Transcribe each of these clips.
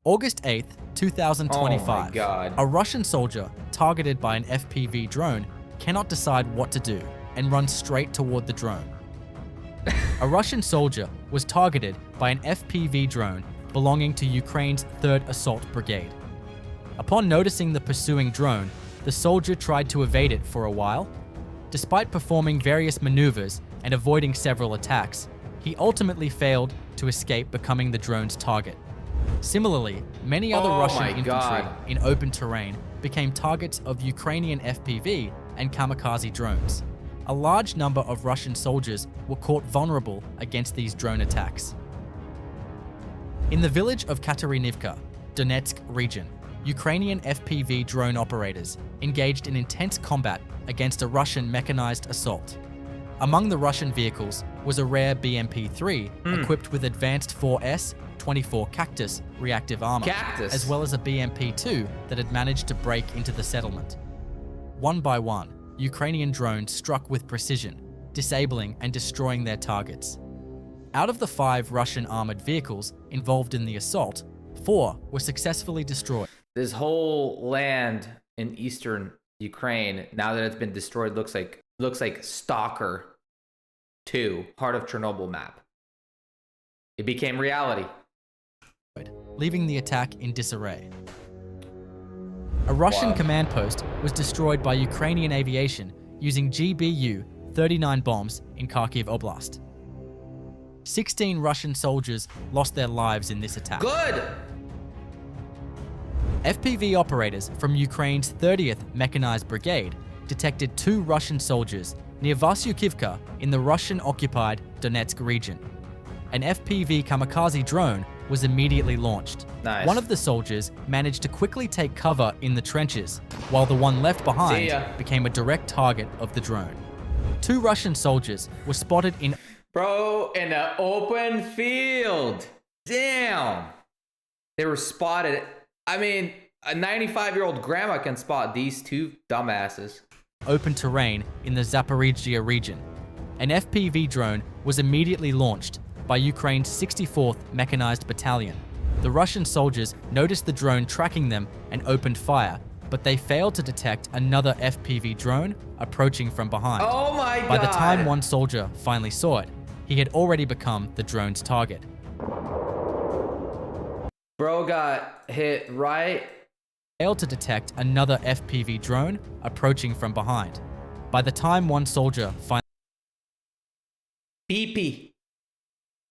August 8th, 2025. Oh my God. A Russian soldier targeted by an FPV drone cannot decide what to do and runs straight toward the drone. A Russian soldier was targeted by an FPV drone belonging to Ukraine's 3rd Assault Brigade. Upon noticing the pursuing drone, the soldier tried to evade it for a while. Despite performing various maneuvers and avoiding several attacks, he ultimately failed to escape becoming the drone's target. Similarly, many other Russian infantry in open terrain became targets of Ukrainian FPV and kamikaze drones. A large number of Russian soldiers were caught vulnerable against these drone attacks. In the village of Katerinivka, Donetsk region, Ukrainian FPV drone operators engaged in intense combat against a Russian mechanized assault. Among the Russian vehicles was a rare BMP-3 equipped with advanced 4S-24 Cactus reactive armor, as well as a BMP-2 that had managed to break into the settlement. One by one, Ukrainian drones struck with precision, disabling and destroying their targets. Out of the 5 Russian armored vehicles involved in the assault, 4 were successfully destroyed. This whole land in eastern Ukraine, now that it's been destroyed, looks like Stalker 2, Heart of Chernobyl map. It became reality, leaving the attack in disarray. A Russian command post was destroyed by Ukrainian aviation using GBU-39 bombs in Kharkiv Oblast. 16 Russian soldiers lost their lives in this attack. Good! FPV operators from Ukraine's 30th Mechanized Brigade detected 2 Russian soldiers near Vasyukivka in the Russian-occupied Donetsk region. An FPV kamikaze drone was immediately launched. Nice. One of the soldiers managed to quickly take cover in the trenches, while the one left behind became a direct target of the drone. 2 Russian soldiers were spotted in an open field. Damn. They were spotted. I mean, a 95-year-old grandma can spot these 2 dumbasses. Open terrain in the Zaporizhzhia region. An FPV drone was immediately launched by Ukraine's 64th Mechanized Battalion. The Russian soldiers noticed the drone tracking them and opened fire, but they failed to detect another FPV drone approaching from behind. Oh my God. By the time one soldier finally saw it, he had already become the drone's target. Bro got hit right. Failed to detect another FPV drone approaching from behind. By the time one soldier finally Pee-pee.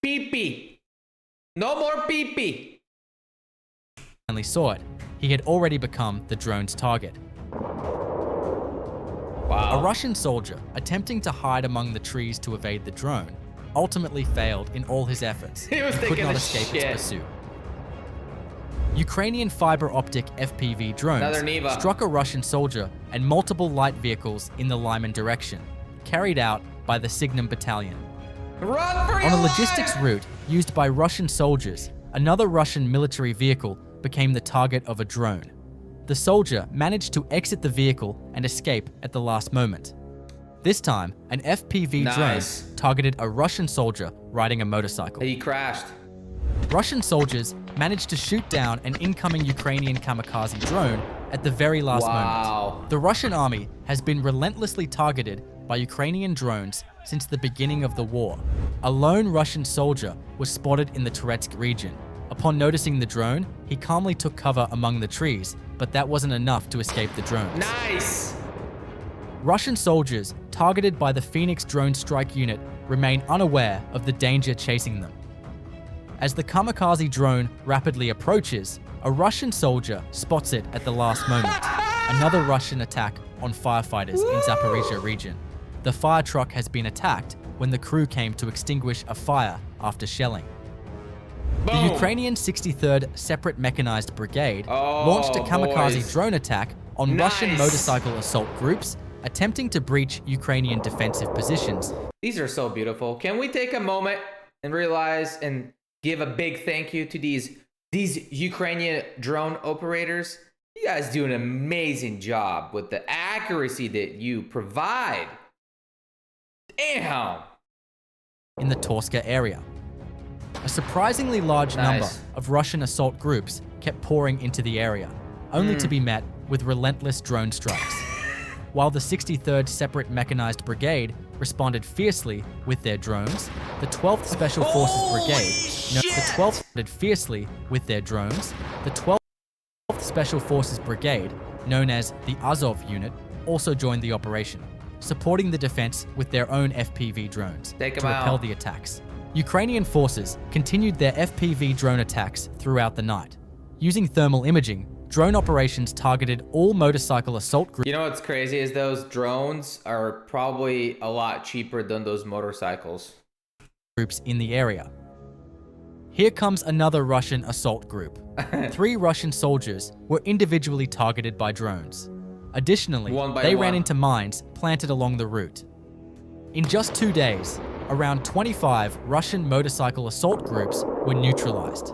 Pee-pee. No more pee-pee. saw it, he had already become the drone's target. Wow. A Russian soldier attempting to hide among the trees to evade the drone ultimately failed in all his efforts and could not escape its pursuit. Ukrainian fiber optic FPV drones struck a Russian soldier and multiple light vehicles in the Lyman direction, carried out by the Signum Battalion. On a logistics route used by Russian soldiers, another Russian military vehicle became the target of a drone. The soldier managed to exit the vehicle and escape at the last moment. This time, an FPV drone targeted a Russian soldier riding a motorcycle. He crashed. Russian soldiers managed to shoot down an incoming Ukrainian kamikaze drone at the very last moment. The Russian army has been relentlessly targeted by Ukrainian drones since the beginning of the war. A lone Russian soldier was spotted in the Toretsk region. Upon noticing the drone, he calmly took cover among the trees, but that wasn't enough to escape the drones. Nice! Russian soldiers targeted by the Phoenix Drone Strike Unit remain unaware of the danger chasing them. As the kamikaze drone rapidly approaches, a Russian soldier spots it at the last moment. Another Russian attack on firefighters in Zaporizhzhia region. The fire truck has been attacked when the crew came to extinguish a fire after shelling. The Ukrainian 63rd Separate Mechanized Brigade launched a kamikaze drone attack on Russian motorcycle assault groups attempting to breach Ukrainian defensive positions. These are so beautiful. Can we take a moment and realize and give a big thank you to these Ukrainian drone operators? You guys do an amazing job with the accuracy that you provide. Damn. In the Torska area. A surprisingly large number of Russian assault groups kept pouring into the area, only to be met with relentless drone strikes. While the 63rd Separate Mechanized Brigade responded fiercely with their drones, the 12th Special Forces Brigade, the 12th Special Forces Brigade, known as the Azov Unit, also joined the operation, supporting the defense with their own FPV drones to repel the attacks. Ukrainian forces continued their FPV drone attacks throughout the night. Using thermal imaging, drone operations targeted all motorcycle assault groups. You know what's crazy is those drones are probably a lot cheaper than those motorcycles. Groups in the area. Here comes another Russian assault group. 3 Russian soldiers were individually targeted by drones. Additionally, they ran into mines planted along the route. In just 2 days, around 25 Russian motorcycle assault groups were neutralized.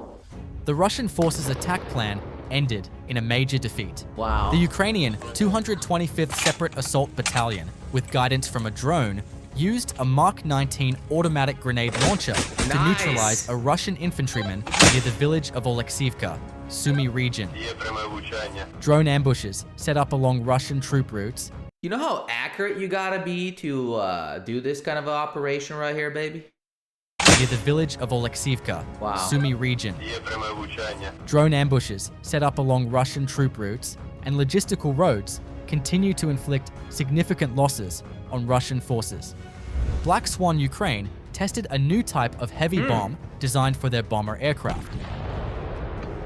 The Russian forces' attack plan ended in a major defeat. Wow. The Ukrainian 225th Separate Assault Battalion, with guidance from a drone, used a Mark 19 automatic grenade launcher to neutralize a Russian infantryman near the village of Oleksivka, Sumy region. Drone ambushes set up along Russian troop routes. You know how accurate you gotta be to do this kind of operation right here, baby? Near the village of Oleksivka, Wow. Sumy region. Drone ambushes set up along Russian troop routes and logistical roads continue to inflict significant losses on Russian forces. Black Swan Ukraine tested a new type of heavy bomb designed for their bomber aircraft.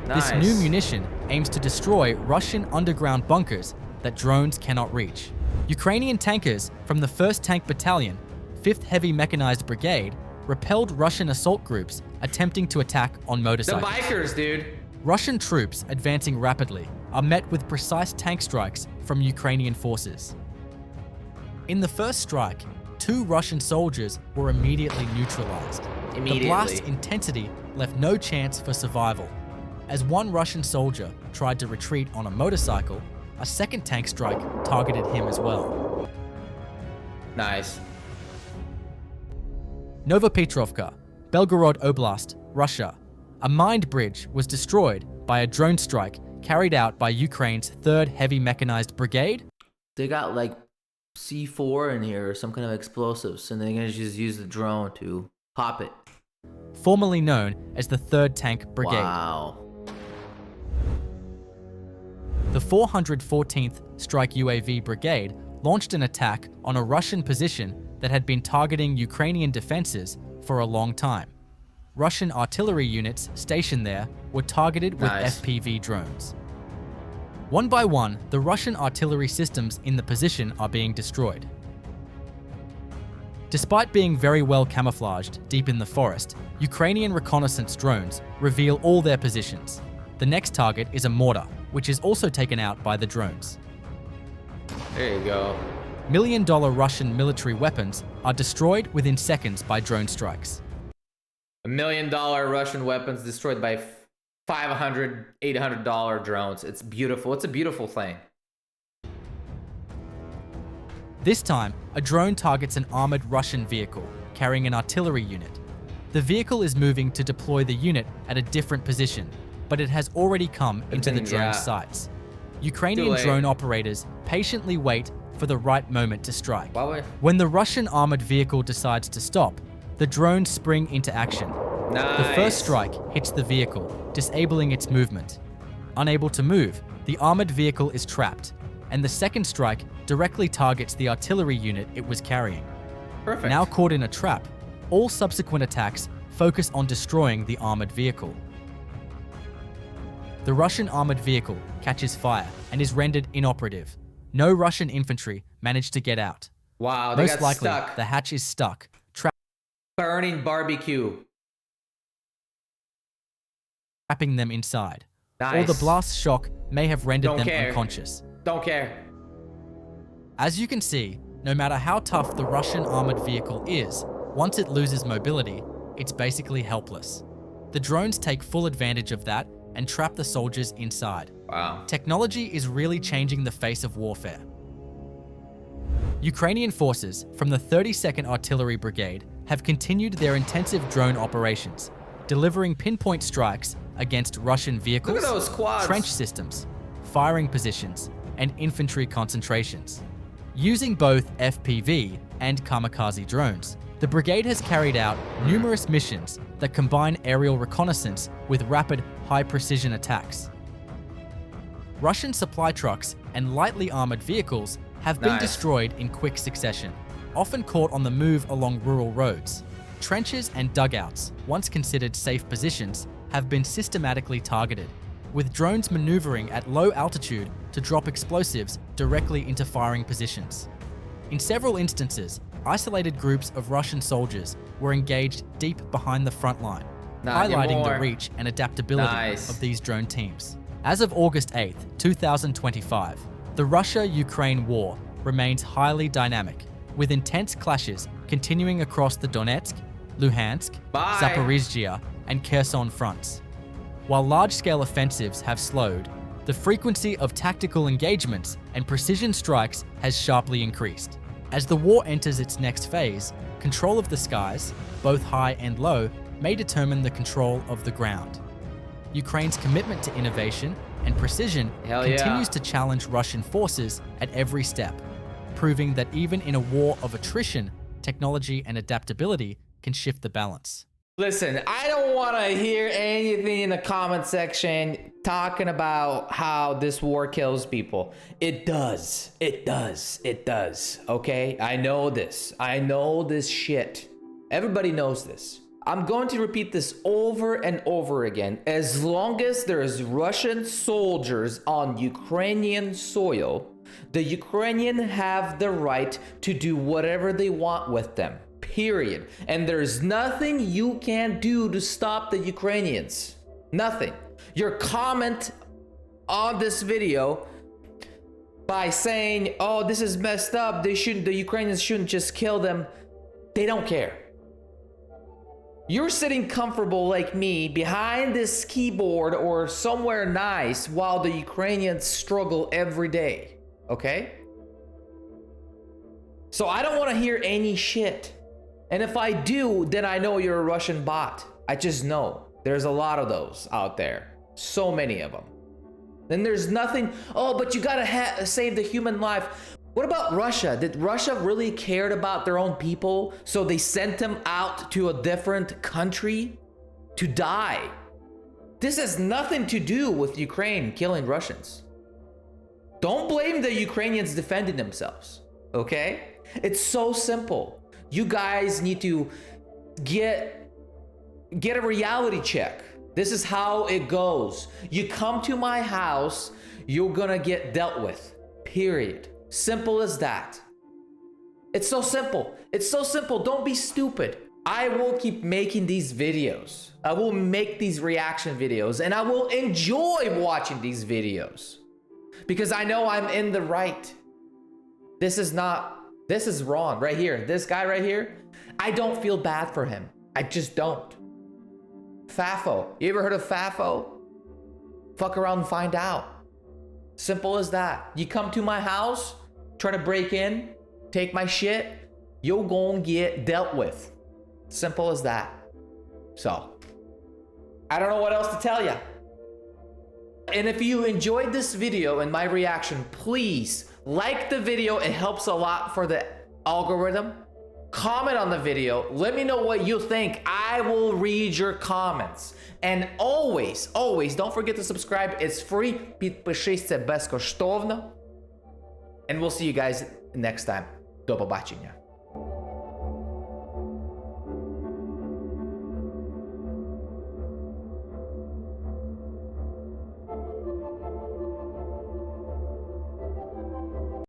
Nice. This new munition aims to destroy Russian underground bunkers that drones cannot reach. Ukrainian tankers from the 1st Tank Battalion, 5th Heavy Mechanized Brigade, repelled Russian assault groups attempting to attack on The motorcycles. bikers, dude. Russian troops advancing rapidly are met with precise tank strikes from Ukrainian forces. In the first strike, 2 Russian soldiers were immediately neutralized. The blast intensity left no chance for survival. As one Russian soldier tried to retreat on a motorcycle, a second tank strike targeted him as well. Nice. Novopetrovka, Belgorod Oblast, Russia. A mined bridge was destroyed by a drone strike carried out by Ukraine's 3rd Heavy Mechanized Brigade. They got like C4 in here or some kind of explosives, and they're gonna just use the drone to pop it. Formerly known as the 3rd Tank Brigade. Wow. The 414th Strike UAV Brigade launched an attack on a Russian position that had been targeting Ukrainian defenses for a long time. Russian artillery units stationed there were targeted with FPV drones. One by one, the Russian artillery systems in the position are being destroyed. Despite being very well camouflaged deep in the forest, Ukrainian reconnaissance drones reveal all their positions. The next target is a mortar, which is also taken out by the drones. There you go. $1 million Russian military weapons are destroyed within seconds by drone strikes. $1 million Russian weapons destroyed by $500, $800 drones. It's beautiful. It's a beautiful thing. This time, a drone targets an armored Russian vehicle carrying an artillery unit. The vehicle is moving to deploy the unit at a different position, but it has already come into the drone's sights. Ukrainian drone operators patiently wait for the right moment to strike. When the Russian armored vehicle decides to stop, the drones spring into action. The first strike hits the vehicle, disabling its movement. Unable to move, the armored vehicle is trapped, and the second strike directly targets the artillery unit it was carrying. Perfect. Now caught in a trap, all subsequent attacks focus on destroying the armored vehicle. The Russian armored vehicle catches fire and is rendered inoperative. No Russian infantry managed to get out. Wow, they Most got likely, stuck. the hatch is stuck, Burning barbecue. trapping them inside. Nice. Or the blast shock may have rendered them care. unconscious. Don't care. As you can see, no matter how tough the Russian armored vehicle is, once it loses mobility, it's basically helpless. The drones take full advantage of that and trap the soldiers inside. Wow. Technology is really changing the face of warfare. Ukrainian forces from the 32nd Artillery Brigade have continued their intensive drone operations. delivering pinpoint strikes against Russian vehicles, Look at those quads. trench systems, firing positions, and infantry concentrations. Using both FPV and kamikaze drones, the brigade has carried out numerous missions that combine aerial reconnaissance with rapid, high-precision attacks. Russian supply trucks and lightly armored vehicles have been Nice. destroyed in quick succession, often caught on the move along rural roads. Trenches and dugouts, once considered safe positions, have been systematically targeted, with drones maneuvering at low altitude to drop explosives directly into firing positions. In several instances, isolated groups of Russian soldiers were engaged deep behind the front line, Nah, get highlighting the more. reach and adaptability Nice. of these drone teams. As of August 8, 2025, the Russia-Ukraine war remains highly dynamic, with intense clashes continuing across the Donetsk, Luhansk, Bye. Zaporizhzhia, and Kherson fronts. While large-scale offensives have slowed, the frequency of tactical engagements and precision strikes has sharply increased. As the war enters its next phase, control of the skies, both high and low, may determine the control of the ground. Ukraine's commitment to innovation and precision Hell yeah. continues to challenge Russian forces at every step, proving that even in a war of attrition, technology and adaptability can shift the balance. Listen, I don't want to hear anything in the comment section talking about how this war kills people. It does. It does. It does. Okay? I know this. I know this shit. Everybody knows this. I'm going to repeat this over and over again. As long as there's Russian soldiers on Ukrainian soil, the Ukrainian have the right to do whatever they want with them. Period. And there's nothing you can do to stop the Ukrainians. Nothing. Your comment on this video by saying, "Oh, this is messed up. The Ukrainians shouldn't just kill them." They don't care. You're sitting comfortable like me behind this keyboard or somewhere nice while the Ukrainians struggle every day. Okay? So I don't want to hear any shit. And if I do, then I know you're a Russian bot. I just know. There's a lot of those out there. So many of them. Then there's nothing, "Oh, but you gotta save the human life." What about Russia? Did Russia really cared about their own people, so they sent them out to a different country to die? This has nothing to do with Ukraine killing Russians. Don't blame the Ukrainians defending themselves, okay? It's so simple. You guys need to get a reality check. This is how it goes. You come to my house, you're gonna get dealt with. Period. Simple as that. It's so simple. It's so simple. Don't be stupid. I will keep making these videos. I will make these reaction videos, and I will enjoy watching these videos because I know I'm in the right. This is wrong right here. This guy right here, I don't feel bad for him. I just don't. Fafo. You ever heard of Fafo? Fuck around and find out. Simple as that. You come to my house, try to break in, take my shit, you're gonna get dealt with. Simple as that. So, I don't know what else to tell you. And if you enjoyed this video and my reaction, please like the video. It helps a lot for the algorithm. Comment on the video. Let me know what you think. I will read your comments. And always, don't forget to subscribe. It's free. Підпишися безкоштовно. And we'll see you guys next time. До побачення.